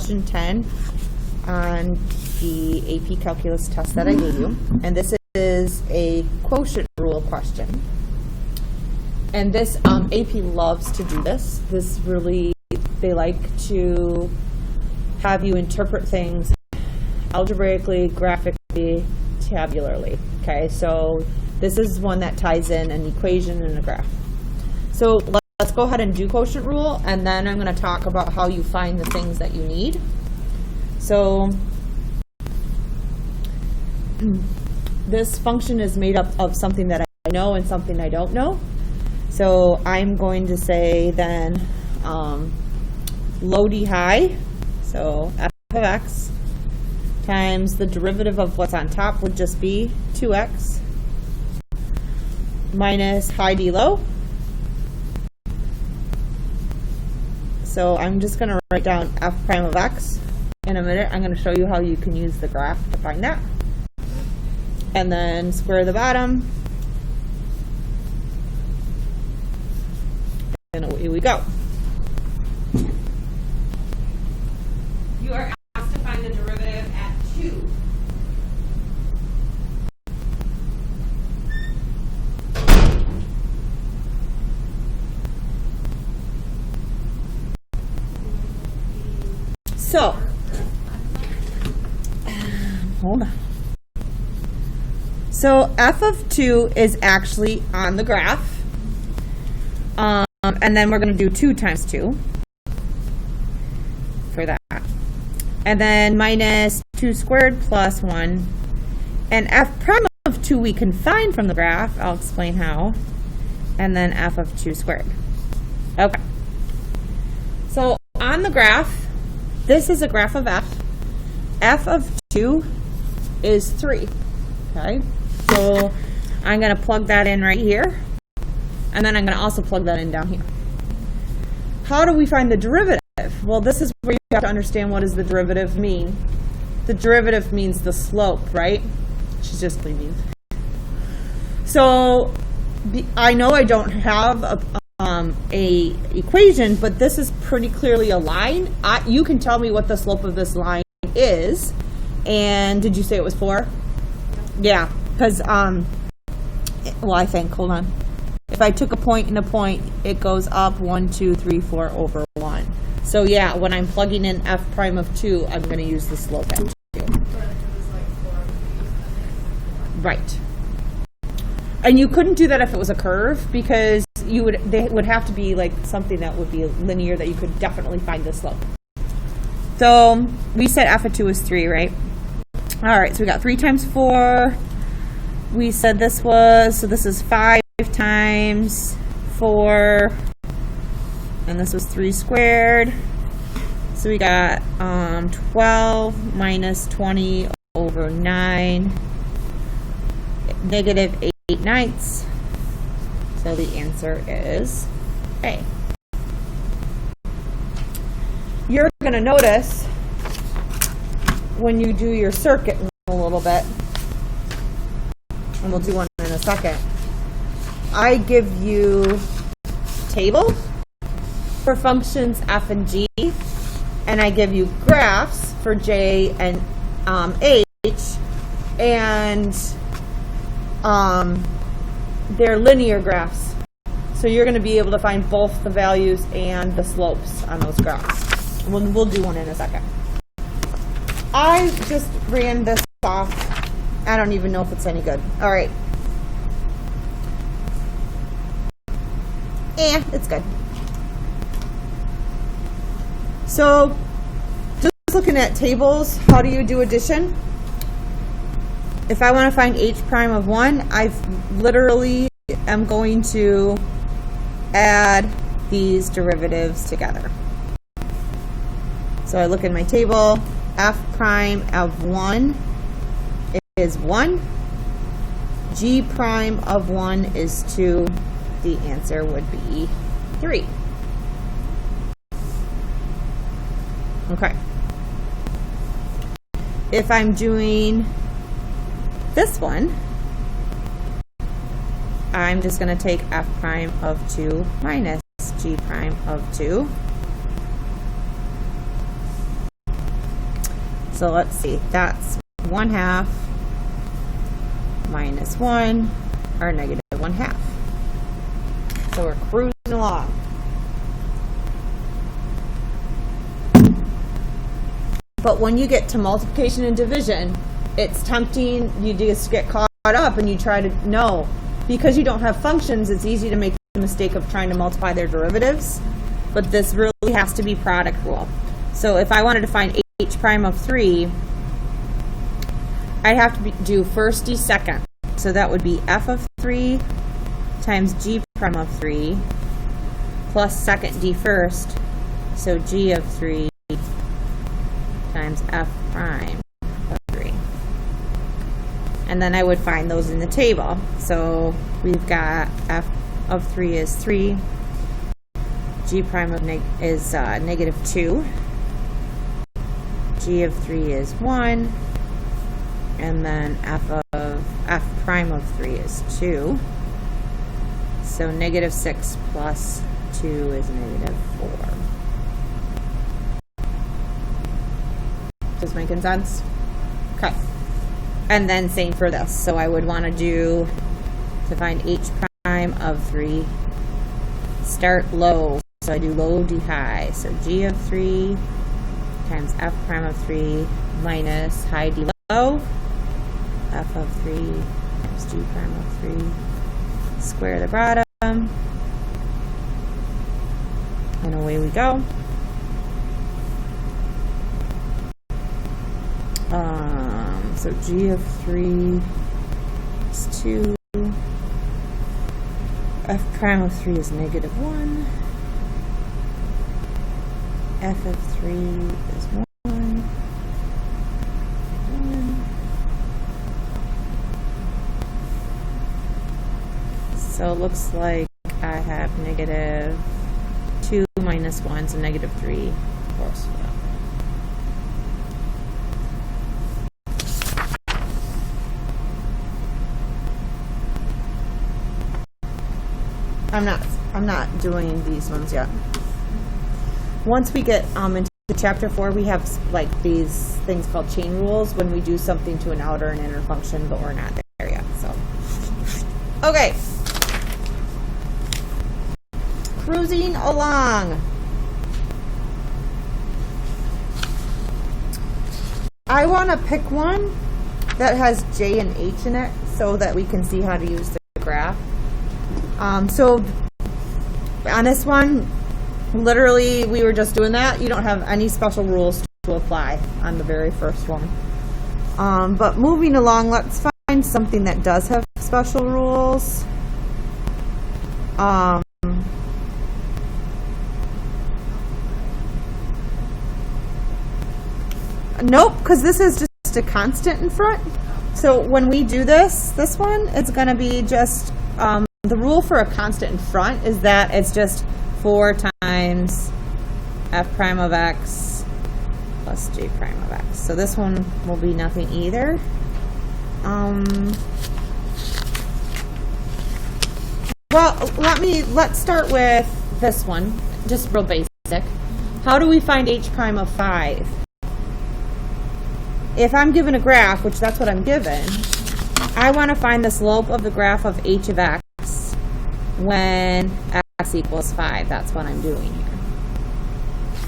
question 10 on the AP Calculus test that I gave you. And this is a quotient rule question. And this, AP loves to do this. This really, they like to have you interpret things algebraically, graphically, tabularly. Okay, so this is one that ties in an equation and a graph. So let's go ahead and do quotient rule, and then I'm going to talk about how you find the things that you need. So this function is made up of something that I know and something I don't know. So I'm going to say then low d high, so f of x times the derivative of what's on top would just be 2x minus high d low. So I'm just going to write down f prime of x. In a minute, I'm going to show you how you can use the graph to find that. And then square the bottom. And away we go. You are asked to find the derivative at 2. So, hold on. So f of 2 is actually on the graph. And then we're going to do 2 times 2 for that. And then minus 2 squared plus 1. And f prime of 2 we can find from the graph. I'll explain how. And then f of 2 squared. Okay. So on the graph, this is a graph of f. F of 2 is 3. Okay. So I'm going to plug that in right here. And then I'm going to also plug that in down here. How do we find the derivative? Well, this is where you have to understand what does the derivative mean. The derivative means the slope, right? She's just leaving. So I know I don't have a equation, but this is pretty clearly a line. You can tell me what the slope of this line is. And did you say it was 4? Yeah, because, well, I think, hold on. If I took a point and a point, it goes up 1, 2, 3, 4 over 1. So yeah, when I'm plugging in f prime of 2, I'm going to use the slope at 2. Right. And you couldn't do that if it was a curve, because they would have to be like something that would be linear that you could definitely find the slope. So we said f of 2 is 3, right? All right, so we got 3 times 4. We said this was, so this is 5 times 4, and this was 3 squared. So we got 12 minus 20 over 9, negative 8/9. So the answer is A. You're going to notice when you do your circuit in a little bit, and we'll do one in a second, I give you table for functions f and g, and I give you graphs for j and h, and they're linear graphs. So you're going to be able to find both the values and the slopes on those graphs. We'll do one in a second. I just ran this off. I don't even know if it's any good. All right. It's good. So just looking at tables, how do you do addition? If I want to find h prime of 1, I literally am going to add these derivatives together. So I look in my table, f prime of 1 is 1, g prime of 1 is 2, the answer would be 3. Okay. If I'm doing this one, I'm just going to take f prime of 2 minus g prime of 2. So let's see, that's 1/2 minus 1, or negative 1/2. So we're cruising along. But when you get to multiplication and division, it's tempting, you just get caught up and you try to, no. Because you don't have functions, it's easy to make the mistake of trying to multiply their derivatives. But this really has to be product rule. So if I wanted to find h prime of 3, I'd have to do first d second. So that would be f of 3 times g prime of 3 plus second d first. So g of 3 times f prime of 3. And then I would find those in the table. So we've got f of 3 is 3, g prime of is negative 2, g of 3 is 1, and then f prime of 3 is 2. So negative 6 plus 2 is negative 4. Does this make sense? Okay. And then same for this. So I would want to do, to find h prime of 3, start low. So I do low, d high. So g of 3 times f prime of 3 minus high, d low. F of 3 times g prime of 3. Square the bottom. And away we go. So g of 3 is 2. F prime of 3 is negative 1. F of 3 is 1. So it looks like I have negative 2 minus 1, so negative 3 fourths. I'm not doing these ones yet. Once we get into chapter 4, we have like these things called chain rules when we do something to an outer and inner function, but we're not there yet. So, okay, cruising along. I want to pick one that has J and H in it so that we can see how to use the graph. So on this one, literally we were just doing that. You don't have any special rules to apply on the very first one. But moving along, let's find something that does have special rules. Nope, because this is just a constant in front. So when we do this one, it's going to be just, the rule for a constant in front is that it's just 4 times f prime of x plus j prime of x. So this one will be nothing either. Well, let's start with this one, just real basic. How do we find h prime of 5? If I'm given a graph, which that's what I'm given, I want to find the slope of the graph of h of x when x equals 5. That's what I'm doing here.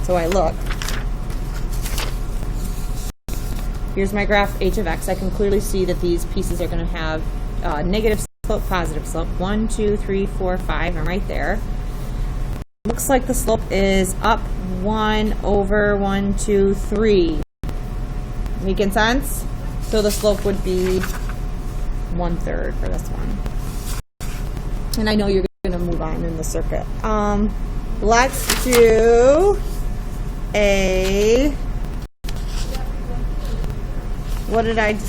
So I look. Here's my graph h of x. I can clearly see that these pieces are going to have negative slope, positive slope. 1, 2, 3, 4, 5. I'm right there. Looks like the slope is up 1 over 1, 2, 3. Making sense? So the slope would be 1/3 for this one. And I know you're going to move on in the circuit. Let's do a, what did I do?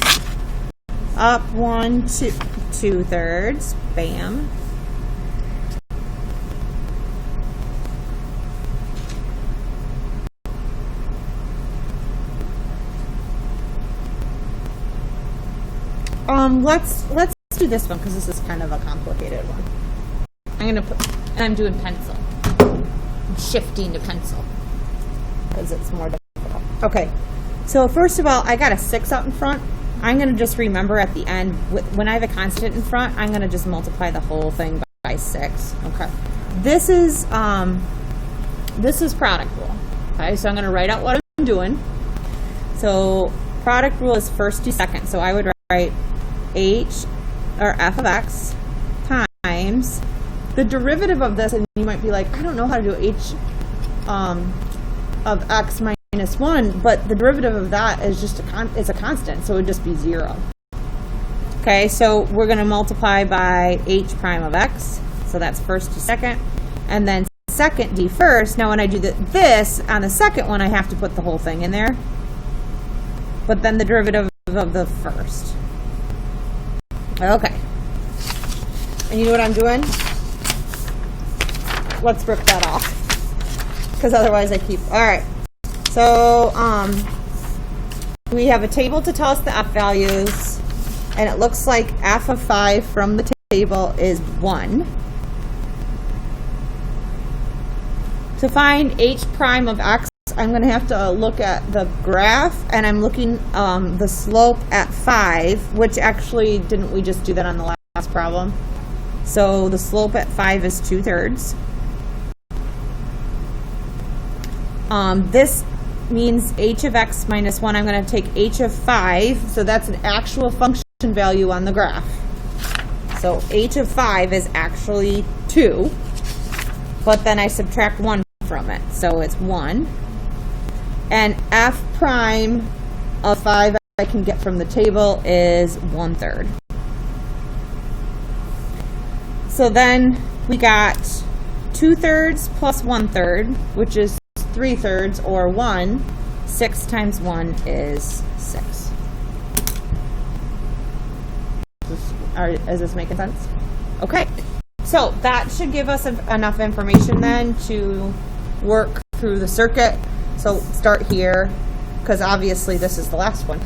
Up 1, 2, 2/3. Bam. Let's do this one because this is kind of a complicated one. I'm doing pencil. I'm shifting to pencil because it's more difficult. Okay, So first of all, I got a 6 up in front. I'm going to just remember at the end, when I have a constant in front, I'm going to just multiply the whole thing by 6. Okay. This is product rule. Okay, so I'm going to write out what I'm doing. So product rule is first to second. So I would write h, or f of x, times the derivative of this, and you might be like, I don't know how to do h of x minus 1, but the derivative of that is just is a constant, so it would just be 0. Okay, so we're going to multiply by h prime of x, so that's first to second, and then second d first. Now when I do this on the second one, I have to put the whole thing in there, but then the derivative of the first. Okay, and you know what I'm doing? Let's rip that off, because otherwise I keep, all right. So we have a table to tell us the f values, and it looks like f of 5 from the table is 1. To find h prime of x, I'm going to have to look at the graph, and I'm looking the slope at 5, which actually, didn't we just do that on the last problem? So the slope at 5 is 2/3. This means h of x minus 1. I'm going to take h of 5, so that's an actual function value on the graph. So h of 5 is actually 2, but then I subtract 1 from it, so it's 1. And f prime of 5 I can get from the table is 1/3. So then we got 2/3 plus 1/3, which is 3/3, or 1. 6 times 1 is 6. Is this making sense? Okay. So that should give us enough information then to work through the circuit. So start here, because obviously this is the last one.